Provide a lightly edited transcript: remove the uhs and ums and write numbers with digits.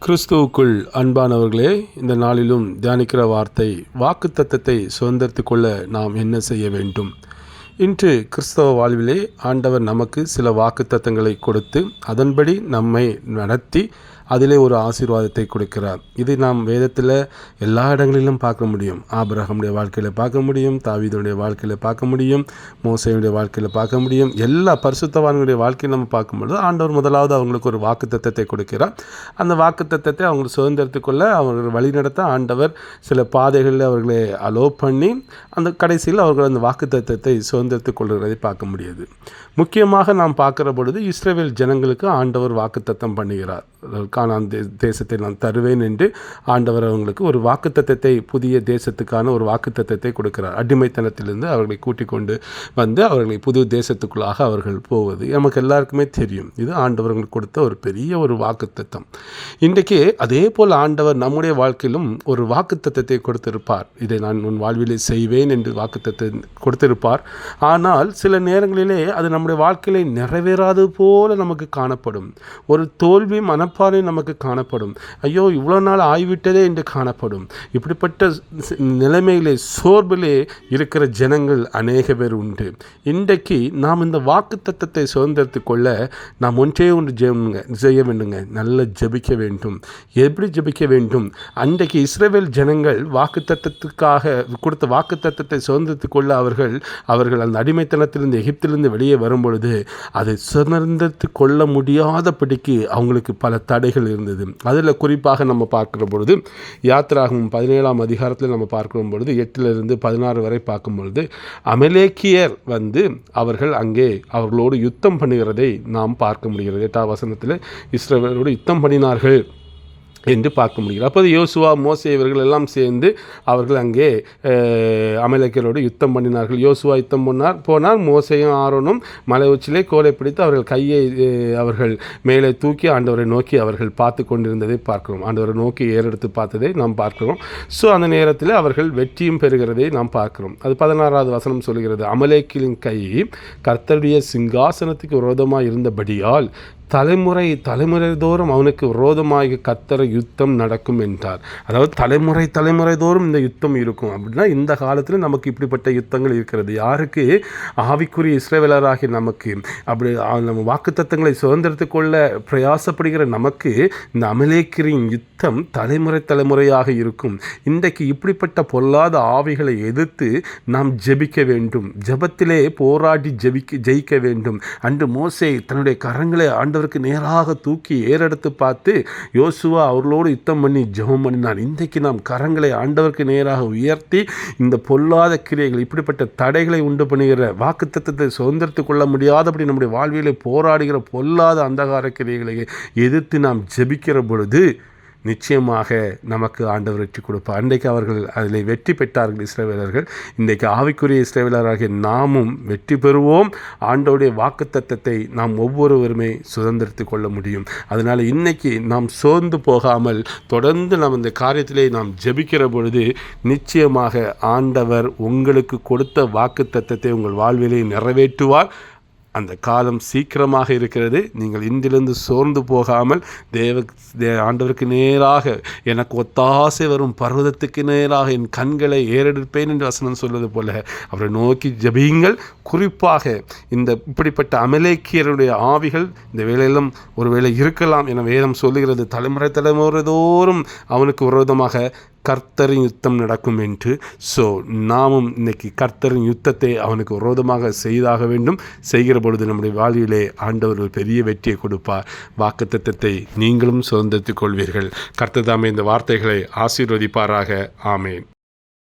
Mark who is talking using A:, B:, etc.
A: கிறிஸ்துவுக்குள் அன்பானவர்களே, இந்த நாளிலும் தியானிக்கிற வார்த்தை, வாக்குத்தத்தத்தை சுதந்திரத்து கொள்ள நாம் என்ன செய்ய வேண்டும்? இன்று கிறிஸ்தவ வாழ்விலே ஆண்டவர் நமக்கு சில வாக்குத்தத்தங்களை கொடுத்து அதன்படி நம்மை நடத்தி அதிலே ஒரு ஆசீர்வாதத்தை கொடுக்கிறார். இதை நாம் வேதத்தில் எல்லா இடங்களிலும் பார்க்க முடியும். ஆபிரகாமுடைய வாழ்க்கையில் பார்க்க முடியும், தாவீதுடைய வாழ்க்கையில் பார்க்க முடியும், மோசேயுடைய வாழ்க்கையில் பார்க்க முடியும். எல்லா பரிசுத்தவான்களுடைய வாழ்க்கையில் நம்ம பார்க்கும்பொழுது ஆண்டவர் முதலாவது அவங்களுக்கு ஒரு வாக்குத்தத்தத்தை கொடுக்கிறார். அந்த வாக்குத்தத்தத்தை அவங்க சுதந்திரத்துக்குள்ள அவர்கள் வழிநடத்த ஆண்டவர் சில பாதைகளில் அவர்களை அலோ பண்ணி அந்த கடைசியில் அவர்கள் அந்த வாக்குத்தத்தத்தை சுதந்திரத்துக் கொள்கிறதை பார்க்க முடியாது. முக்கியமாக நாம் பார்க்குற பொழுது இஸ்ரவேல் ஜனங்களுக்கு ஆண்டவர் வாக்குத்தத்தம் பண்ணுகிறார். கானான் தேசத்தை நான் தருவேன் என்று ஆண்டவர் அவங்களுக்கு ஒரு வாக்குத்தத்தத்தை, புதிய தேசத்துக்கான ஒரு வாக்குத்தத்தத்தை கொடுக்கிறார். அடிமைத்தனத்திலிருந்து அவர்களை கூட்டிக் கொண்டு வந்து அவர்களை புது தேசத்துக்குள்ளாக அவர்கள் போவது நமக்கு எல்லாருக்குமே தெரியும். இது ஆண்டவர்களுக்கு கொடுத்த ஒரு பெரிய ஒரு வாக்குத்தத்தம். இன்றைக்கு அதே போல் ஆண்டவர் நம்முடைய வாழ்க்கையிலும் ஒரு வாக்குத்தத்தத்தை கொடுத்திருப்பார். இதை நான் உன் வாழ்விலே செய்வேன் என்று வாக்குத்தத்தை கொடுத்திருப்பார். ஆனால் சில நேரங்களிலே அது நம்முடைய வாழ்க்கையிலே நிறைவேறாது போல நமக்கு காணப்படும். ஒரு தோல்வி மனப்பாறை நமக்கு காணப்படும். ஐயோ, இவ்வளோ நாள் ஆய்விட்டதே என்று காணப்படும். இப்படிப்பட்ட நிலைமையிலே, சோர்விலே இருக்கிற ஜனங்கள் அநேக பேர் உண்டு. இன்றைக்கு நாம் இந்த வாக்குத்தத்தத்தை சுதந்திரத்து கொள்ள நாம் ஒன்றே ஒன்று செய்ய வேண்டுங்க. நல்ல ஜெபிக்க வேண்டும். எப்படி ஜெபிக்க வேண்டும்? அன்றைக்கு இஸ்ரவேல் ஜனங்கள் வாக்குத்தத்தத்துக்காக கொடுத்த வாக்குத்தத்தத்தை சுதந்திரத்து கொள்ள அவர்கள் அந்த அடிமைத்தனத்திலிருந்து, எகிப்திலிருந்து வெளியே வரும்பொழுது அதை சுதந்திரத்து கொள்ள முடியாதபடிக்கு அவங்களுக்கு பல தடைகள் இருந்தது. அதில் குறிப்பாக நம்ம பார்க்குற பொழுது யாத்திராகமம் 17ஆம் அதிகாரத்தில் நம்ம பார்க்கிற பொழுது 8 to 16 வரை பார்க்கும் பொழுது அமலேக்கியர் வந்து அவர்கள் அங்கே அவர்களோடு யுத்தம் பண்ணுகிறதை நாம் பார்க்க முடிகிறது. 8ஆம் வசனத்தில் இஸ்ரவேலோடு யுத்தம் பண்ணினார்கள் என்று பார்க்க முடிகிறது. அப்போது யோசுவா, மோசே இவர்கள் எல்லாம் சேர்ந்து அவர்கள் அங்கே அமலேக்கியரோடு யுத்தம் பண்ணினார்கள். யோசுவா யுத்தம் போனார். மோசேயும் ஆரோனும் மலை உச்சிலே கோலை பிடித்து அவர்கள் கையை அவர்கள் மேலே தூக்கி ஆண்டவரை நோக்கி அவர்கள் பார்த்து கொண்டிருந்ததை பார்க்கிறோம். ஆண்டவரை நோக்கி ஏறெடுத்து பார்த்ததை நாம் பார்க்கிறோம். ஸோ அந்த நேரத்தில் அவர்கள் வெற்றியும் பெறுகிறதை நாம் பார்க்கிறோம். அது 16வது வசனம் சொல்கிறது, அமலேக்கியரின் கை கர்த்தருடைய சிங்காசனத்துக்கு விரோதமாக இருந்தபடியால் தலைமுறை தோறும் அவனுக்கு விரோதமாக கர்த்தர் யுத்தம் நடக்கும் என்றார். அதாவது தலைமுறை தோறும் இந்த யுத்தம் இருக்கும். அப்படின்னா இந்த காலத்தில் நமக்கு இப்படிப்பட்ட யுத்தங்கள் இருக்கிறது. யாருக்கு? ஆவிக்குரிய இஸ்ரவேலராகிய நமக்கு. அப்படி நம்ம வாக்குத்தத்தங்களை சுதந்திரத்து கொள்ள பிரயாசப்படுகிற நமக்கு இந்த அமலேக்கியரின் யுத்தம் தலைமுறையாக இருக்கும். இன்றைக்கு இப்படிப்பட்ட பொல்லாத ஆவிகளை எதிர்த்து நாம் ஜெபிக்க வேண்டும். ஜெபத்திலே போராடி ஜெயிக்க வேண்டும். அன்று மோசே தன்னுடைய கரங்களை ஆண்டவருக்கு நேராக தூக்கி ஏறெடுத்து பார்த்து யோசுவா அவர்களோடு யுத்தம் பண்ணி ஜெபம் பண்ணினான். இன்றைக்கு நாம் கரங்களை ஆண்டவருக்கு நேராக உயர்த்தி இந்த பொல்லாத கிரியைகள், இப்படிப்பட்ட தடைகளை உண்டு பண்ணுகிற வாக்குத்தத்தத்தை சுதந்திரத்து கொள்ள முடியாதபடி நம்முடைய வாழ்விலே போராடுகிற பொல்லாத அந்தகார கிரியைகளை எதிர்த்து நாம் ஜெபிக்கிற பொழுது நிச்சயமாக நமக்கு ஆண்டவர் வெற்றி கொடுப்பார். அன்றைக்கு அவர்கள் அதில் வெற்றி பெற்றார்கள் இஸ்ரவேலர்கள். இன்றைக்கு ஆவிக்குரிய இஸ்ரவேலராகிய நாமும் வெற்றி பெறுவோம். ஆண்டவருடைய வாக்குத்தத்தத்தை நாம் ஒவ்வொருவருமே சுதந்திரத்து கொள்ள முடியும். அதனால் இன்றைக்கி நாம் சோர்ந்து போகாமல் தொடர்ந்து நாம் இந்த காரியத்திலே நாம் ஜெபிக்கிற பொழுது நிச்சயமாக ஆண்டவர் உங்களுக்கு கொடுத்த வாக்குத்தத்தத்தை உங்கள் வாழ்விலே நிறைவேற்றுவார். அந்த காலம் சீக்கிரமாக இருக்கிறது. நீங்கள் இன்றிலிருந்து சோர்ந்து போகாமல் ஆண்டவருக்கு நேராக எனக்கு ஒத்தாசை வரும் பர்வதத்துக்கு நேராக என் கண்களை ஏறெடுப்பேன் என்று வசனம் சொல்வது போல அவரை நோக்கி ஜெபியுங்கள். குறிப்பாக இந்த இப்படிப்பட்ட அமலேக்கியருடைய ஆவிகள் இந்த வேளையிலும் ஒருவேளை இருக்கலாம் என வேதம் சொல்லுகிறது. தலைமுறை தோறும் அவனுக்கு விரோதமாக கர்த்தரின் யுத்தம் நடக்கும் என்று. ஸோ நாமும் இன்னைக்கு கர்த்தரின் யுத்தத்தை அவனுக்கு விரோதமாக செய்தாக வேண்டும். செய்கிற பொழுது நம்முடைய வாழ்விலே ஆண்டவர் ஒரு பெரிய வெற்றியை கொடுப்பார். வாக்குத்தத்தத்தை நீங்களும் சுதந்திரத்துக் கொள்வீர்கள். கர்த்தர் தாமே இந்த வார்த்தைகளை ஆசீர்வதிப்பாராக. ஆமேன்.